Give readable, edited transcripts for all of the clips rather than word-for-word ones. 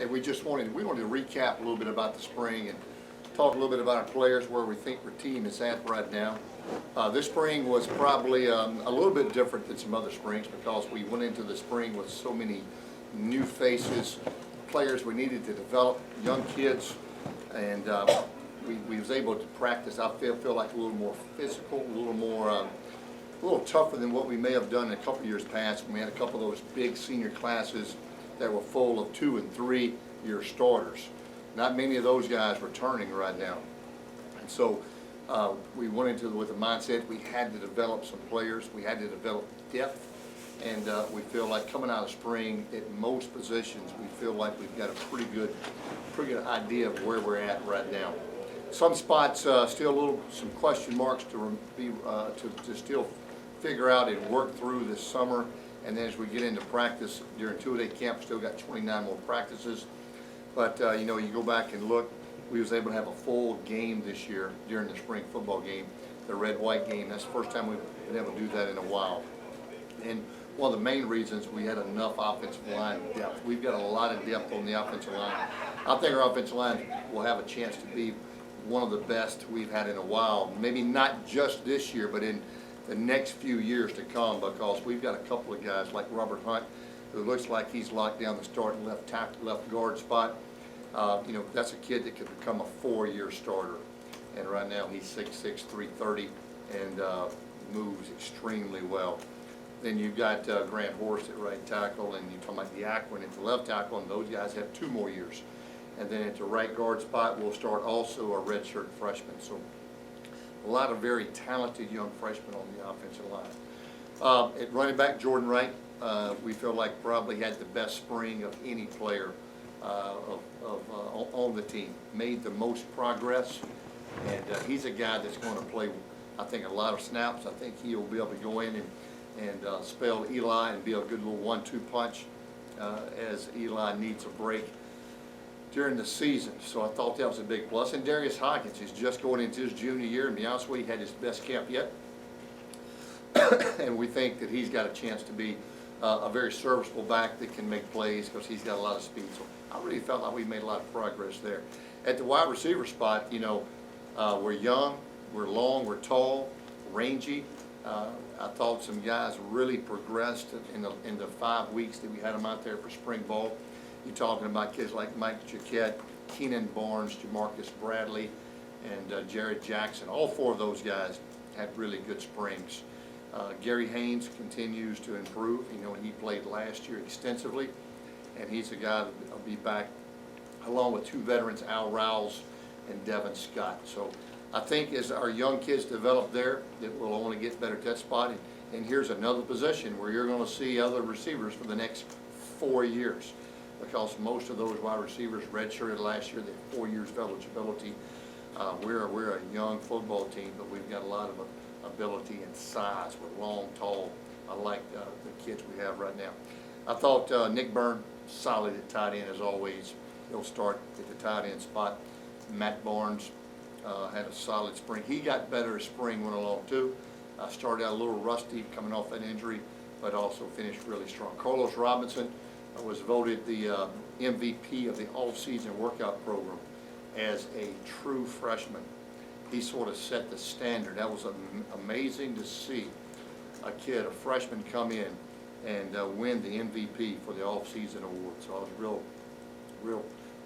Hey, we wanted to recap a little bit about the spring and talk a little bit about our players, where we think our team is at right now. This spring was probably a little bit different than some other springs because we went into the spring with so many new faces, players we needed to develop, young kids, and we was able to practice. I feel like a little more physical, a little tougher than what we may have done in a couple of years past when we had a couple of those big senior classes that were full of 2- and 3-year starters. Not many of those guys returning right now. And so we went into it with the mindset we had to develop some players, we had to develop depth, and we feel like coming out of spring at most positions, we feel like we've got a pretty good idea of where we're at right now. Some spots still some question marks to still figure out and work through this summer. And then as we get into practice during two-a-day camp, still got 29 more practices. But you know, you go back and look, we was able to have a full game this year during the spring football game, the red-white game. That's the first time we've been able to do that in a while. And one of the main reasons we had enough offensive line depth. We've got a lot of depth on the offensive line. I think our offensive line will have a chance to be one of the best we've had in a while. Maybe not just this year, but in the next few years to come, because we've got a couple of guys like Robert Hunt, who looks like he's locked down the starting left guard spot. You know, that's a kid that could become a 4-year starter. And right now he's 6'6", 330, and moves extremely well. Then you've got Grant Horst at right tackle, and you're talking about the Akron at the left tackle, and those guys have 2 more years. And then at the right guard spot, we'll start also a redshirt freshman. So a lot of very talented young freshmen on the offensive line. At running back, Jordan Wright, we feel like probably had the best spring of any player on the team. Made the most progress, and he's a guy that's going to play, I think, a lot of snaps. I think he'll be able to go in and spell Eli and be a good little 1-2 punch as Eli needs a break during the season. So I thought that was a big plus. And Darius Hawkins is just going into his junior year, and to be honest with you, he had his best camp yet. And we think that he's got a chance to be a very serviceable back that can make plays because he's got a lot of speed. So I really felt like we made a lot of progress there. At the wide receiver spot, you know, we're young, we're long, we're tall, rangy. I thought some guys really progressed in the 5 weeks that we had them out there for spring ball. You're talking about kids like Mike Jaquette, Keenan Barnes, Jamarcus Bradley, and Jared Jackson. All 4 of those guys had really good springs. Gary Haynes continues to improve. You know, he played last year extensively, and he's a guy that'll be back along with 2 veterans, Al Rouse and Devin Scott. So I think as our young kids develop there, that we'll only get better at that spot. And here's another position where you're going to see other receivers for the next 4 years, because most of those wide receivers redshirted last year. They had 4 years of eligibility. We're a young football team, but we've got a lot of ability and size. We're long, tall. I like the kids we have right now. I thought Nick Byrne, solid at tight end as always. He'll start at the tight end spot. Matt Barnes had a solid spring. He got better as spring went along too. Started out a little rusty coming off that injury, but also finished really strong. Carlos Robinson was voted the MVP of the off-season workout program as a true freshman. He sort of set the standard. That was amazing to see a kid, a freshman, come in and win the MVP for the off-season award. So I was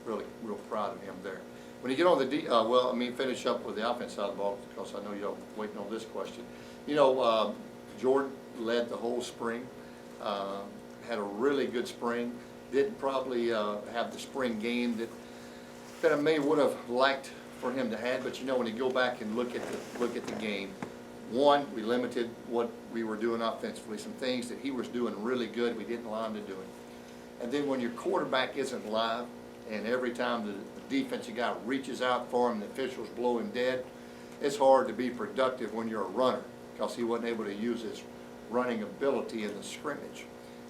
real proud of him there. When you get on the finish up with the offense side of the ball, because I know y'all waiting on this question. You know, Jordan led the whole spring. Had a really good spring. Didn't probably have the spring game that I would have liked for him to have, but you know, when you go back and look at the game, one, we limited what we were doing offensively. Some things that he was doing really good, we didn't allow him to do it. And then when your quarterback isn't live, and every time the defensive guy reaches out for him, the officials blow him dead, it's hard to be productive when you're a runner, because he wasn't able to use his running ability in the scrimmage.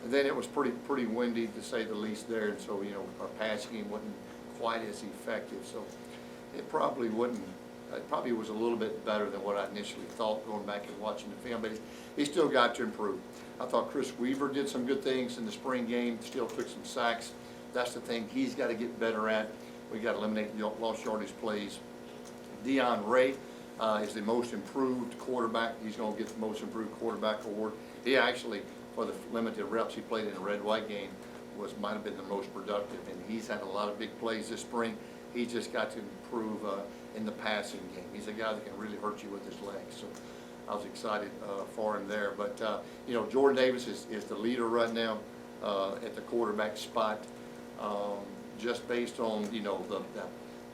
And then it was pretty windy, to say the least, there, and so, you know, our passing game wasn't quite as effective. So it probably was a little bit better than what I initially thought going back and watching the film, but he still got to improve. I thought Chris Weaver did some good things in the spring game, still took some sacks. That's the thing he's got to get better at. We got to eliminate the lost yardage plays. Deion Ray is the most improved quarterback. He's going to get the most improved quarterback award. He actually, for the limited reps he played in the red-white game, might have been the most productive, and he's had a lot of big plays this spring. He's just got to improve in the passing game. He's a guy that can really hurt you with his legs. So I was excited for him there. But you know, Jordan Davis is the leader right now at the quarterback spot, just based on, you know,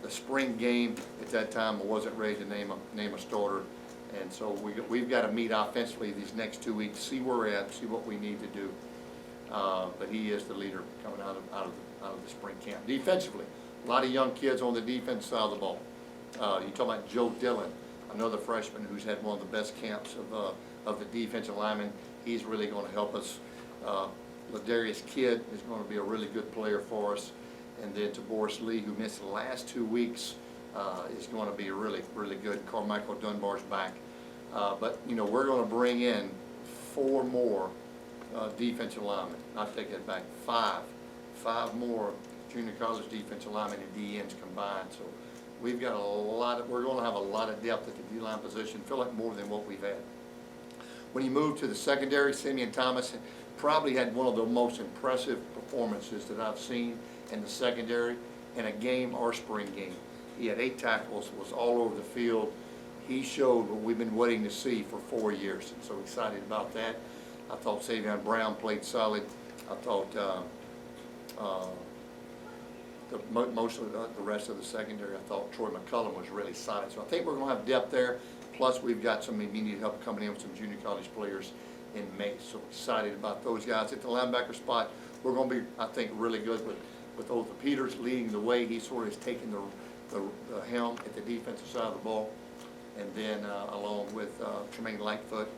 the spring game. At that time, I wasn't ready to name a starter, and so we've got to meet offensively these next 2 weeks, see where we're at, see what we need to do. But he is the leader coming out of the spring camp. Defensively, a lot of young kids on the defense side of the ball. You talk about Joe Dillon, another freshman who's had one of the best camps of the defensive linemen. He's really going to help us. Ladarius Kidd is going to be a really good player for us. And then Boris Lee, who missed the last 2 weeks, is going to be really, really good. Carmichael Dunbar's back. But, you know, we're going to bring in 4 more defensive linemen. I'll take that back. 5 more junior college defensive linemen and DNs combined. So we've got we're going to have a lot of depth at the D-line position, feel like more than what we've had. When you move to the secondary, Simeon Thomas probably had one of the most impressive performances that I've seen in the secondary in a game or spring game. He had 8 tackles, was all over the field. He showed what we've been waiting to see for 4 years, and so excited about that. I thought Savion Brown played solid. I thought most of the rest of the secondary, I thought Troy McCullum was really solid. So I think we're going to have depth there. Plus, we've got some immediate help coming in with some junior college players in May. So excited about those guys. At the linebacker spot, we're going to be, I think, really good with Otha Peters leading the way. He sort of has taken the helm at the defensive side of the ball. And then along with Tremaine Lightfoot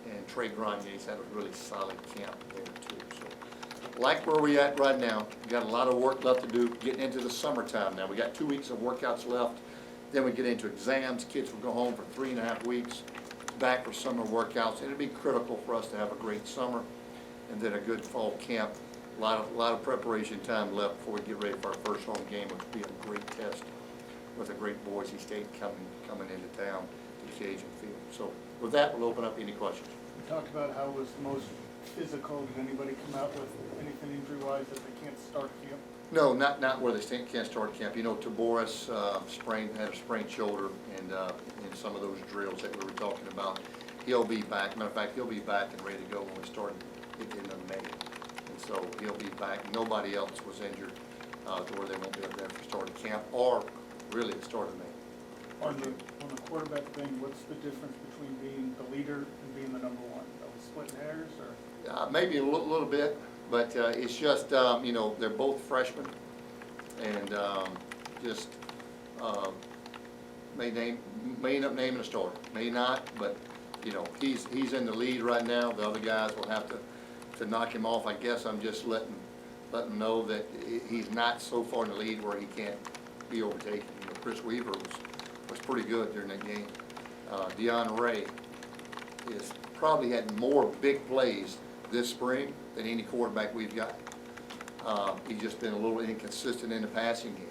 and Trey Granier's had a really solid camp there too. So like where we at right now, we got a lot of work left to do getting into the summertime now. We got 2 weeks of workouts left. Then we get into exams. Kids will go home for 3.5 weeks, back for summer workouts. It'll be critical for us to have a great summer and then a good fall camp. A lot of preparation time left before we get ready for our first home game, which will be a great test with a great Boise State coming into town to Cajun Field. So with that, we'll open up any questions. We talked about how it was the most physical. Did anybody come out with anything injury-wise that they can't start camp? No, not where they can't start camp. You know, Taboris had a sprained shoulder, and in some of those drills that we were talking about, he'll be back. Matter of fact, he'll be back and ready to go when we start at the end of May. And so he'll be back. Nobody else was injured to where they won't be able to for start of camp or really the start of May. On the quarterback thing, what's the difference between being the leader and being the number one? Are we splitting hairs, or? Maybe a little bit, but it's just, you know, they're both freshmen, and just may end up naming a starter, may not, but you know, he's in the lead right now. The other guys will have to knock him off. I guess I'm just letting them know that he's not so far in the lead where he can't be overtaken. You know, Chris Weaver was pretty good during that game. Deion Ray is probably had more big plays this spring than any quarterback we've got. He's just been a little inconsistent in the passing game.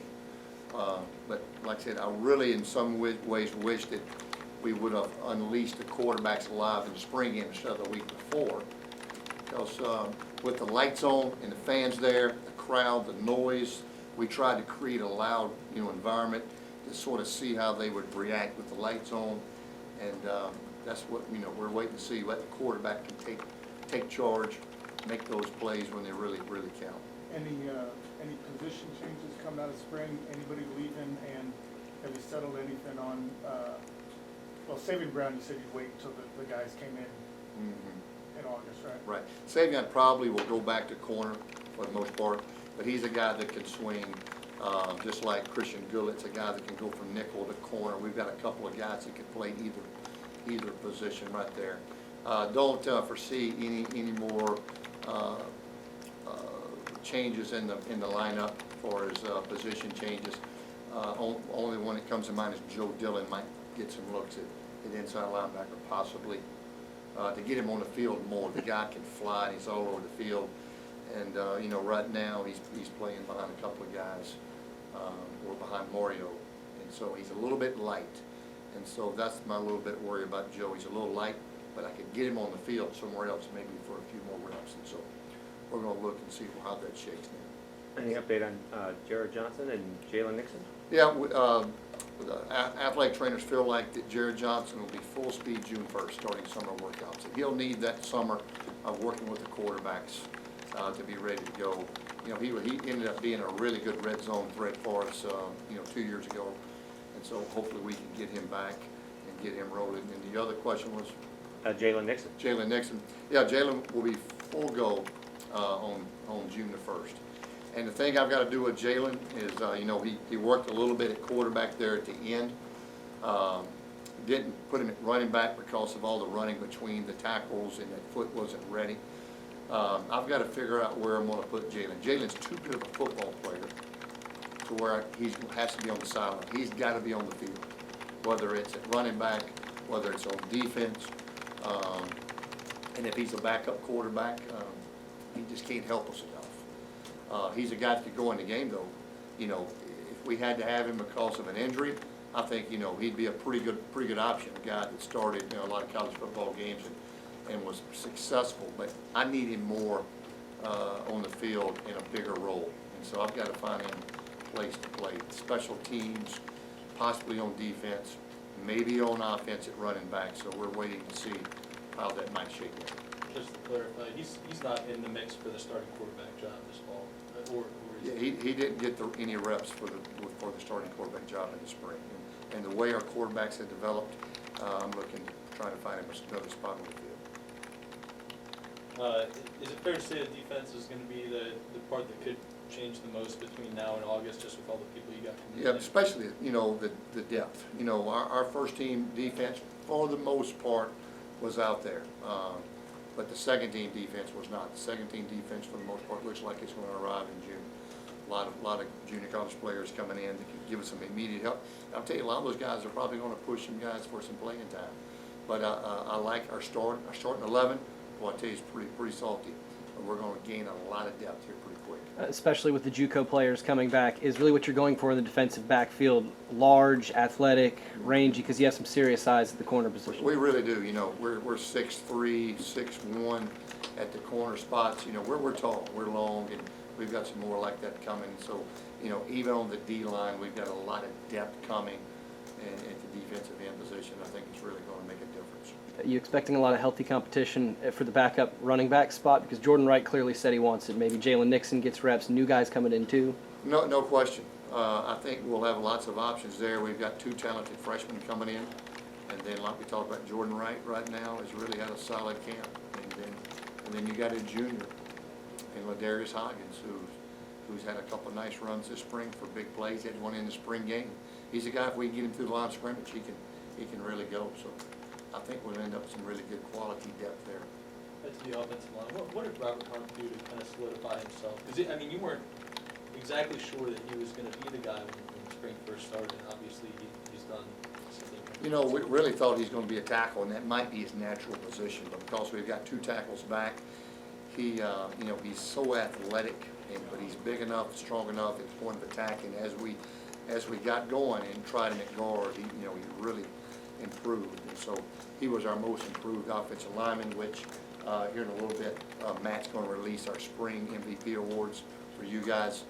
But like I said, I really in some ways wish that we would have unleashed the quarterbacks alive in the spring game instead of the week before. Because with the lights on and the fans there, the crowd, the noise, we tried to create a loud, you know, environment to sort of see how they would react with the lights on. And that's what, you know, we're waiting to see. Let the quarterback can take charge, make those plays when they really count. Any position changes coming out of spring? Anybody leaving? And have you settled anything on? Well, Savion Brown, you said you'd wait until the guys came in in August, right? Right. Savion probably will go back to corner for the most part, but he's a guy that can swing, just like Christian Gullett's a guy that can go from nickel to corner. We've got a couple of guys that can play either position right there. Don't foresee any more changes in the lineup for his position changes. Only one that comes to mind is Joe Dillon might get some looks at inside linebacker possibly to get him on the field more. The guy can fly and he's all over the field. And, you know, right now, he's playing behind a couple of guys, or behind Mario, and so he's a little bit light. And so that's my little bit worry about Joe. He's a little light, but I could get him on the field somewhere else maybe for a few more reps. And so we're going to look and see how that shakes down. Any update on Jared Johnson and Jalen Nixon? Yeah, the athletic trainers feel like that Jared Johnson will be full speed June 1st, starting summer workouts. And he'll need that summer of working with the quarterbacks to be ready to go. You know, he ended up being a really good red zone threat for us, you know, 2 years ago. And so hopefully we can get him back and get him rolling. And the other question was? Jalen Nixon. Jalen Nixon. Yeah, Jalen will be full go on June the 1st. And the thing I've got to do with Jalen is, you know, he worked a little bit at quarterback there at the end. Didn't put him at running back because of all the running between the tackles and that foot wasn't ready. I've got to figure out where I'm going to put Jalen. Jalen's too good of a football player to where he has to be on the sideline. He's got to be on the field, whether it's at running back, whether it's on defense. And if he's a backup quarterback, he just can't help us enough. He's a guy that could go in the game, though. You know, if we had to have him because of an injury, I think, you know, he'd be a pretty good option. A guy that started, you know, a lot of college football games and was successful. But I need him more on the field in a bigger role. And so I've got to find him a place to play. Special teams, possibly on defense, maybe on offense at running back. So we're waiting to see how that might shake out. Just to clarify, he's not in the mix for the starting quarterback job this fall, or Yeah, he didn't get any reps for the starting quarterback job in the spring. And the way our quarterbacks have developed, I'm looking to try to find him another spot on the field. Is it fair to say that defense is going to be the part that could change the most between now and August, just with all the people you got coming in? Yeah, especially, you know, the depth. You know, our first team defense, for the most part, was out there. But the second team defense was not. The second team defense, for the most part, looks like it's going to arrive in June. A lot of junior college players coming in that can give us some immediate help. I'll tell you, a lot of those guys are probably going to push some guys for some playing time. But I like our starting 11. Well, I tell you, it's pretty salty. But we're going to gain a lot of depth here pretty quick. Especially with the JUCO players coming back, is really what you're going for in the defensive backfield. Large, athletic, rangy, because you have some serious size at the corner position. We really do. You know, we're 6'3", 6'1" at the corner spots. You know, we're tall, we're long, and we've got some more like that coming. So, you know, even on the D line, we've got a lot of depth coming, and at the defensive end position, I think it's really going to make a difference. Are you expecting a lot of healthy competition for the backup running back spot? Because Jordan Wright clearly said he wants it. Maybe Jalen Nixon gets reps, new guys coming in too. No question. I think we'll have lots of options there. We've got 2 talented freshmen coming in, and then like we talked about, Jordan Wright right now has really had a solid camp, and then you got a junior in Ladarius Hoggins who's had a couple of nice runs this spring for big plays. He had one in the spring game. He's a guy, if we can get him through the line of scrimmage, he can really go. So I think we'll end up with some really good quality depth there. That's the offensive line. What did Robert Hunt do to kind of solidify himself? Because, I mean, you weren't exactly sure that he was going to be the guy when spring first started, and obviously he's done something. You know, we really thought he's going to be a tackle, and that might be his natural position. But because we've got 2 tackles back, he, you know, he's so athletic, but he's big enough, strong enough at the point of attack. And as we got going and tried him at guard, he really improved. And so he was our most improved offensive lineman, which here in a little bit, Matt's going to release our spring MVP awards for you guys.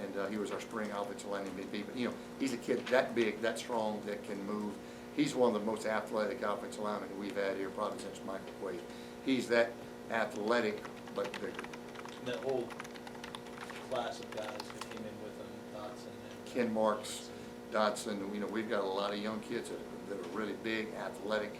And he was our spring offensive line MVP. But, you know, he's a kid that big, that strong, that can move. He's one of the most athletic offensive linemen we've had here probably since Michael Quaid. He's that athletic, but bigger. And that whole class of guys who came in with him, Dotson and Ken Marks, Dotson, you know, we've got a lot of young kids that are really big, athletic,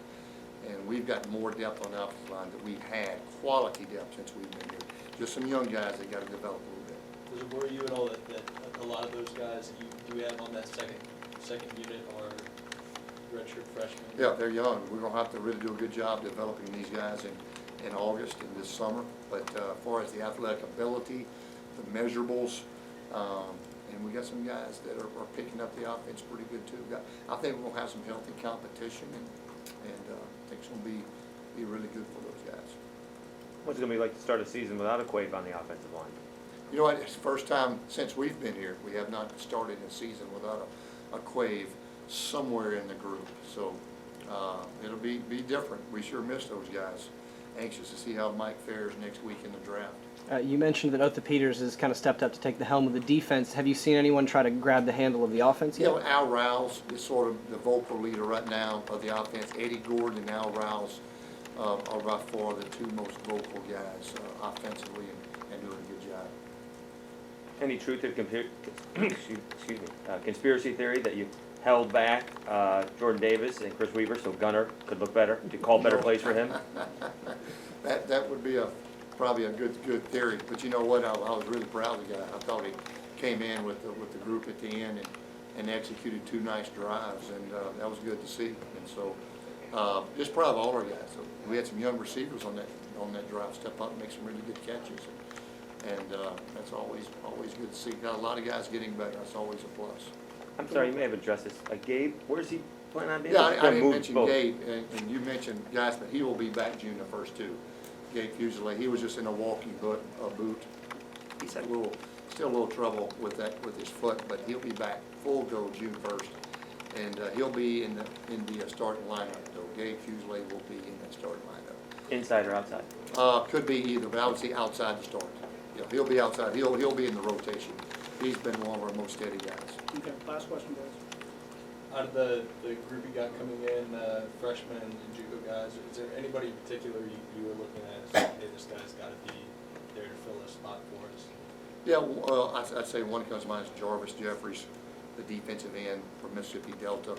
and we've got more depth on the offensive line that we've had, quality depth since we've been here. Just some young guys that got to develop a little bit. Does it worry you at all that a lot of those guys that you have on that second unit are redshirt freshmen? Yeah, they're young. We're going to have to really do a good job developing these guys in August and this summer. But as far as the athletic ability, the measurables, and we got some guys that are picking up the offense pretty good too. I think we're going to have some healthy competition, and I think it's going to be really good for those guys. What's it gonna be like to start a season without a Quave on the offensive line? You know what, it's the first time since we've been here, we have not started a season without a Quave somewhere in the group. So it'll be different. We sure miss those guys. Anxious to see how Mike fares next week in the draft. You mentioned that Otha Peters has kind of stepped up to take the helm of the defense. Have you seen anyone try to grab the handle of the offense You yet? know, Al Rouse is sort of the vocal leader right now of the offense. Eddie Gordon and Al Rouse are by far the two most vocal guys offensively and doing a good job. Any truth to conspiracy theory that you held back Jordan Davis and Chris Weaver so Gunner could look better, to call better plays for him? That would be probably a good theory. But you know what? I was really proud of the guy. I thought he came in with the group at the end and executed 2 nice drives, and that was good to see. And so just proud of all our guys. So we had some young receivers on that drive step up and make some really good catches. And that's always good to see. Got a lot of guys getting better. That's always a plus. I'm sorry, you may have addressed this. Gabe, where's he planning on being? Yeah, I Gonna didn't move mention both. Gabe, and you mentioned guys, but he will be back June the 1st too. Gabe Fusilier, he was just in a walking boot. He's had still a little trouble with his foot, but he'll be back full go June 1st, and he'll be in the starting lineup though. Gabe Fusilier will be in that starting lineup. Inside or outside? Could be either, but I would say outside the start. Yeah, he'll be outside. He'll be in the rotation. He's been one of our most steady guys. Okay, last question, guys. Out of the group you got coming in, freshmen and JUCO guys, is there anybody in particular you were looking at as, hey, this guy's got to be there to fill a spot for us? Yeah, well, I'd say one comes to mind is Jarvis Jeffries, the defensive end from Mississippi Delta.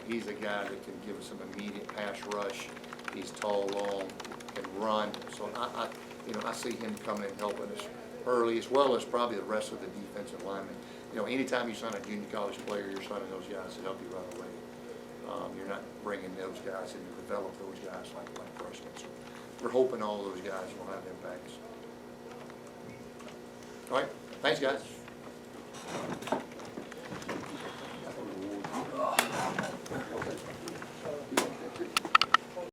He's a guy that can give us some immediate pass rush. He's tall, long, can run. So I see him coming and helping us early, as well as probably the rest of the defensive linemen. You know, anytime you sign a junior college player, you're signing those guys to help you right away. You're not bringing those guys in to develop those guys like freshmen. So we're hoping all those guys will have impacts. All right, thanks, guys.